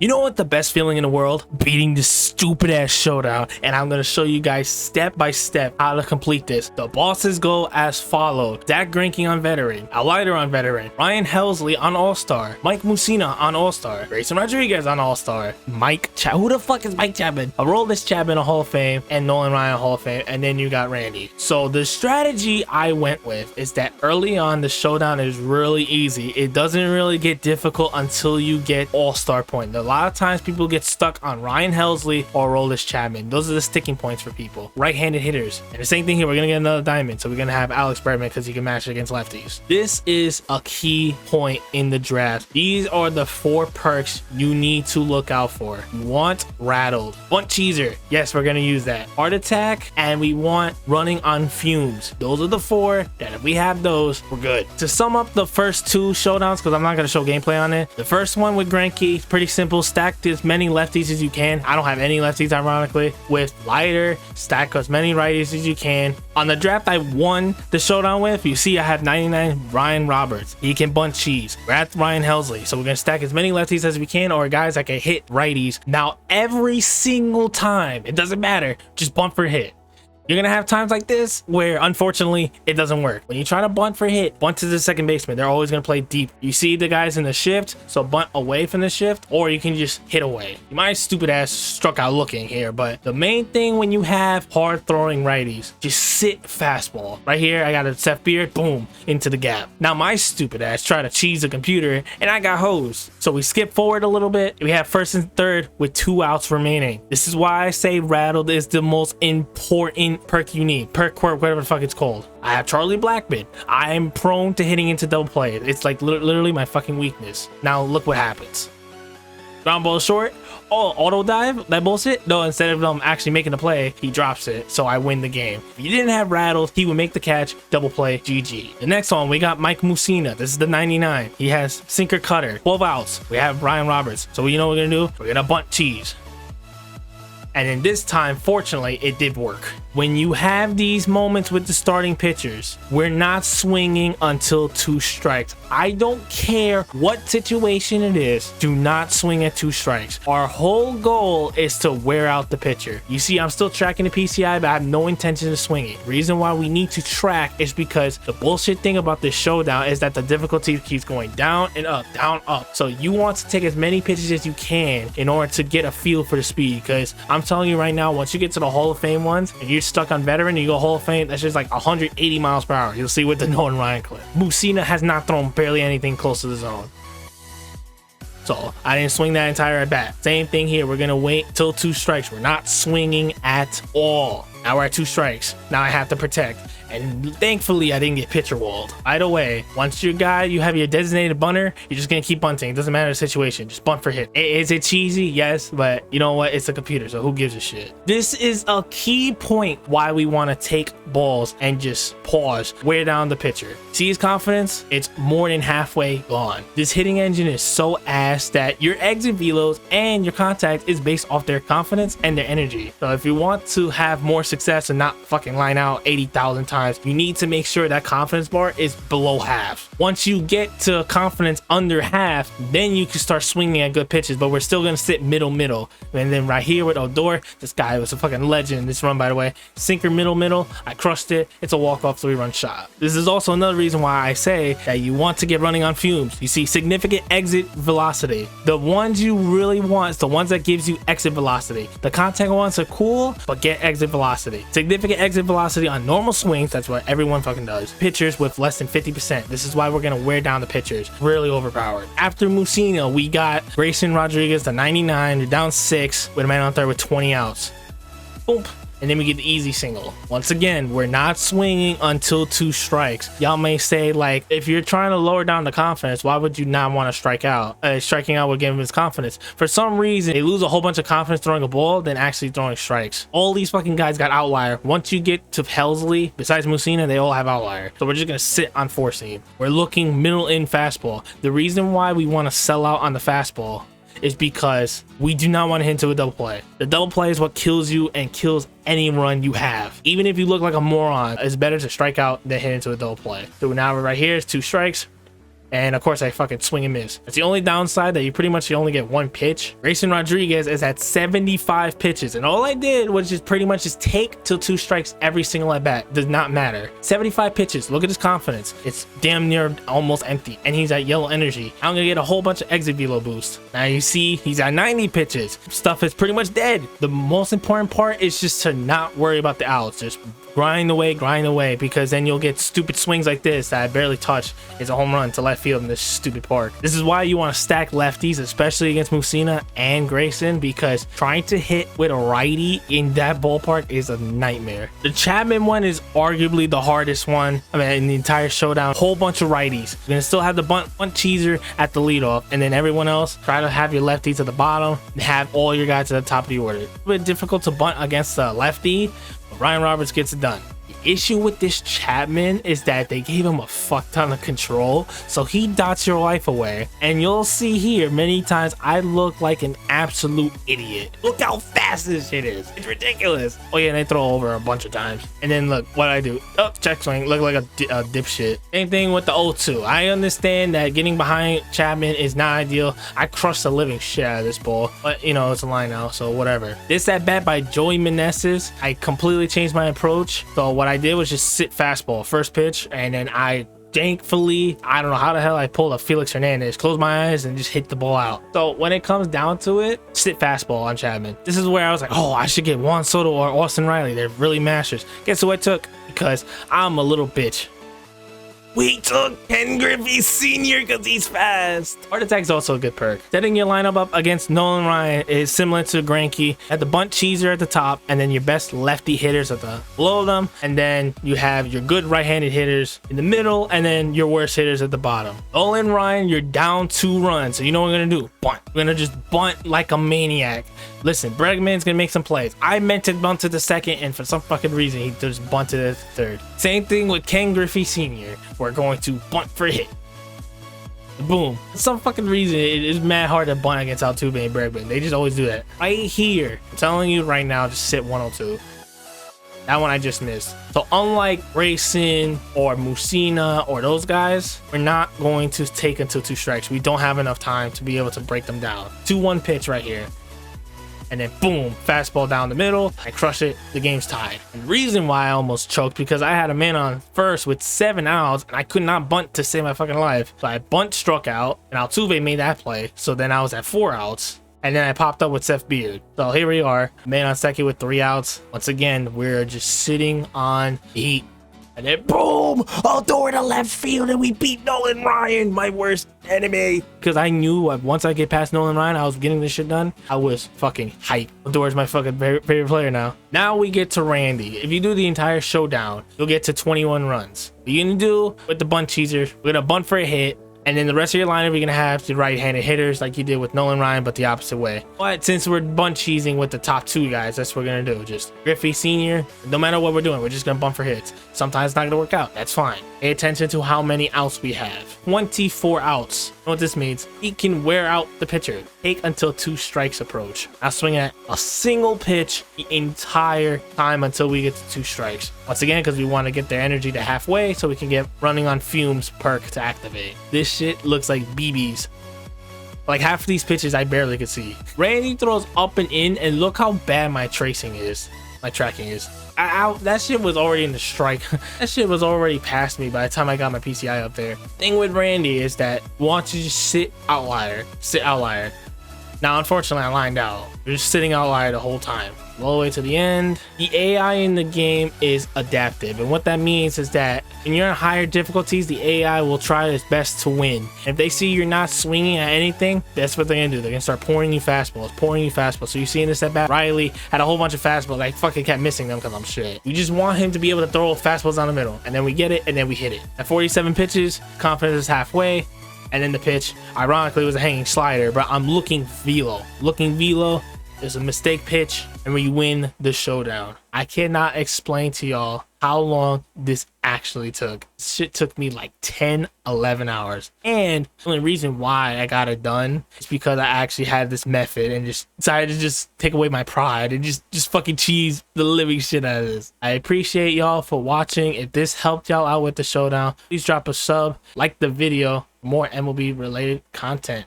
You know what the best feeling in the world? Beating this stupid ass showdown, and I'm gonna show you guys step by step how to complete this. The bosses go as follows: Zach Greinke on veteran, Alighter on veteran, Ryan Helsley on all-star, Mike Mussina on all-star, Grayson Rodriguez on all-star, who the fuck is Mike Chapman? Aroldis Chapman on Hall of Fame, and Nolan Ryan Hall of Fame, and then you got Randy. So the strategy I went with is that early on the showdown is really easy. It doesn't really get difficult until you get all-star point. A lot of times people get stuck on Ryan Helsley or Aroldis Chapman. Those are the sticking points for people. Right-handed hitters. And the same thing here, we're gonna get another diamond, so we're gonna have Alex Bergman because he can match against lefties. This is a key point in the draft. These are the 4 perks you need to look out for. You want Rattled, Bunt Cheeser, yes, we're gonna use that, Heart Attack, and we want Running on Fumes. Those are the 4 that if we have those, we're good. To sum up the first 2 showdowns, because I'm not gonna show gameplay on it, the first one with Greinke, pretty simple. Stack as many lefties as you can. I don't have any lefties, ironically. With Lighter, stack as many righties as you can. On the draft I won the showdown with, you see I have 99 Ryan Roberts. He can bunt cheese. We're at Ryan Helsley, so we're gonna stack as many lefties as we can, or guys that can hit righties. Now every single time, it doesn't matter, just bunt for hit. You're gonna have times like this where unfortunately it doesn't work. When you try to bunt for hit, bunt to the second baseman. They're always gonna play deep. You see the guys in the shift, so bunt away from the shift, or you can just hit away. My stupid ass struck out looking here, but the main thing when you have hard throwing righties, just sit fastball. Right here, I got a Seth Beard, boom, into the gap. Now my stupid ass tried to cheese the computer and I got hosed. So we skip forward a little bit. We have first and third with 2 outs remaining. This is why I say Rattled is the most important perk you need. Perk quirk, whatever the fuck it's called. I have Charlie Blackmon. I am prone to hitting into double play. It's like literally my fucking weakness. Now look what happens. Ground ball short. Oh, auto dive? That bullshit? No, instead of actually making the play, he drops it, so I win the game. If you didn't have Rattled, he would make the catch, double play, GG. The next one, we got Mike Mussina. This is the 99. He has sinker cutter, 12 outs. We have Ryan Roberts. So you know what we're gonna do? We're gonna bunt cheese. And then this time, fortunately, it did work. When you have these moments with the starting pitchers, we're not swinging until 2 strikes. I don't care what situation it is, do not swing at 2 strikes. Our whole goal is to wear out the pitcher. You see, I'm still tracking the PCI, but I have no intention of swinging. The reason why we need to track is because the bullshit thing about this showdown is that the difficulty keeps going down and up, down, up. So you want to take as many pitches as you can in order to get a feel for the speed, because I'm telling you right now, once you get to the Hall of Fame ones, and you're stuck on veteran and you go Hall of Fame, that's just like 180 miles per hour. You'll see with the Nolan Ryan clip. Mussina has not thrown barely anything close to the zone. So I didn't swing that entire at bat. Same thing here. We're gonna wait till 2 strikes. We're not swinging at all. Now we're at 2 strikes. Now I have to protect. And thankfully, I didn't get pitcher walled. Either way, once you have your designated bunter, you're just gonna keep bunting. It doesn't matter the situation. Just bunt for hit. Is it cheesy? Yes, but you know what? It's a computer, so who gives a shit? This is a key point why we want to take balls and just pause, wear down the pitcher. See his confidence? It's more than halfway gone. This hitting engine is so ass that your exit velos and your contact is based off their confidence and their energy. So if you want to have more success and not fucking line out 80,000 times, you need to make sure that confidence bar is below half. Once you get to confidence under half, then you can start swinging at good pitches, but we're still gonna sit middle. And then right here with Odor, this guy was a fucking legend in this run, by the way. Sinker middle, I crushed it. It's a walk-off 3-run shot. This is also another reason why I say that you want to get running on fumes. You see significant exit velocity. The ones you really want is the ones that gives you exit velocity. The contact ones are cool, but get exit velocity. Significant exit velocity on normal swings. That's what everyone fucking does. Pitchers with less than 50%. This is why we're gonna wear down the pitchers. Really overpowered. After Mussina, we got Grayson Rodriguez, the 99. We're down 6 with a man on third with 20 outs. Boom. And then we get the easy single. Once again, we're not swinging until 2 strikes. Y'all may say, like, if you're trying to lower down the confidence, why would you not want to strike out? Striking out would give him his confidence. For some reason, they lose a whole bunch of confidence throwing a ball than actually throwing strikes. All these fucking guys got outlier. Once you get to Helsley, besides Mussina, they all have outlier. So we're just gonna sit on 4 seam. We're looking middle in fastball. The reason why we want to sell out on the fastball is because we do not want to hit into a double play. The double play is what kills you and kills any run you have. Even if you look like a moron, it's better to strike out than hit into a double play. So now we're right here, it's 2 strikes. And of course I fucking swing and miss. It's the only downside, that you pretty much only get one pitch. Grayson Rodriguez is at 75 pitches, and all I did was just pretty much just take till 2 strikes every single at bat. Does not matter. 75 pitches. Look at his confidence. It's damn near almost empty, and he's at yellow energy. I'm gonna get a whole bunch of exit velo boost. Now you see he's at 90 pitches. Stuff is pretty much dead. The most important part is just to not worry about the outs. Just grind away, because then you'll get stupid swings like this that I barely touched. It's a home run to left field in this stupid park. This is why you want to stack lefties, especially against Mussina and Grayson, because trying to hit with a righty in that ballpark is a nightmare. The Chapman one is arguably the hardest one. I mean, in the entire showdown, whole bunch of righties. You're gonna still have the bunt cheeser at the leadoff, and then everyone else try to have your lefties at the bottom and have all your guys at the top of the order. It's a bit difficult to bunt against a lefty. Ryan Roberts gets it done. The issue with this Chapman is that they gave him a fuck ton of control, so he dots your life away. And you'll see here many times I look like an absolute idiot. Look how fast this shit is. It's ridiculous. Oh yeah, and they throw over a bunch of times. And then look what I do. Oh, check swing. Look like a dipshit. Same thing with the 0-2. I understand that getting behind Chapman is not ideal. I crushed the living shit out of this ball, but you know, it's a line out, so whatever. This at bat by Joey Meneses, I completely changed my approach. So what I did was just sit fastball first pitch, and then thankfully, I don't know how the hell I pulled a Felix Hernandez, close my eyes and just hit the ball out. So when it comes down to it, sit fastball on Chapman. This is where I was like, oh, I should get Juan Soto or Austin Riley. They're really masters. Guess who I took? Because I'm a little bitch. We took Ken Griffey Sr. because he's fast. Heart Attack's also a good perk. Setting your lineup up against Nolan Ryan is similar to Greinke. At the bunt cheeser at the top, and then your best lefty hitters at the below them, and then you have your good right-handed hitters in the middle, and then your worst hitters at the bottom. Nolan Ryan, you're down 2 runs, so you know what we're gonna do? Bunt. We're gonna just bunt like a maniac. Listen, Bregman's gonna make some plays. I meant to bunt to the second, and for some fucking reason, he just bunted to the third. Same thing with Ken Griffey Sr. We're going to bunt for a hit. Boom. For some fucking reason, it is mad hard to bunt against Altuve and Bregman. They just always do that. Right here, I'm telling you right now, just sit 102. That one I just missed. So unlike Grayson or Mussina or those guys, we're not going to take until 2 strikes. We don't have enough time to be able to break them down. 2-1 pitch right here. And then boom, fastball down the middle. I crush it. The game's tied. And the reason why I almost choked, because I had a man on first with 7 outs and I could not bunt to save my fucking life. So I bunt, struck out, and Altuve made that play. So then I was at 4 outs. And then I popped up with Seth Beard. So here we are, man on second with 3 outs. Once again, we're just sitting on the heat. And then boom, I'll throw it to left field, and we beat Nolan Ryan, my worst enemy. Because I knew once I get past Nolan Ryan, I was getting this shit done. I was fucking hyped. Odor's my fucking favorite player now. Now we get to Randy. If you do the entire showdown, you'll get to 21 runs. What you're gonna do with the bunt cheeser, we're gonna bunt for a hit. And then the rest of your lineup, you're gonna have the right-handed hitters like you did with Nolan Ryan, but the opposite way. But since we're bunt cheesing with the top 2 guys, that's what we're gonna do. Just Griffey Sr. No matter what we're doing, we're just gonna bunt for hits. Sometimes it's not gonna work out. That's fine. Pay attention to how many outs we have. 24 outs. You know what this means? He can wear out the pitcher. Take until 2 strikes approach. I swing at a single pitch the entire time until we get to 2 strikes. Once again, because we want to get their energy to halfway so we can get running on fumes perk to activate. This shit looks like BBs. Like half of these pitches I barely could see. Randy throws up and in, and look how bad my tracing is. My tracking is. That shit was already in the strike. That shit was already past me by the time I got my PCI up there. Thing with Randy is that you want to just sit outlier. Sit outlier. Now, unfortunately, I lined out. You're just sitting outlier the whole time. All the way to the end. The AI in the game is adaptive, and what that means is that when you're in higher difficulties, the AI will try its best to win. If they see you're not swinging at anything, that's what they're gonna do. They're gonna start pouring you fastballs. So you see in this at bat, Riley had a whole bunch of fastballs. I fucking kept missing them because I'm shit. We just want him to be able to throw fastballs down the middle, and then we get it, and then we hit it. At 47 pitches, confidence is halfway. And then the pitch, ironically, was a hanging slider, but I'm looking velo. There's a mistake pitch, and and we win the showdown. I cannot explain to y'all how long this actually took. Shit took me like 10-11 hours, and the only reason why I got it done is because I actually had this method and just decided to just take away my pride and just fucking cheese the living shit out of this. I appreciate y'all for watching. If this helped y'all out with the showdown, please drop a sub, like the video for more MLB related content.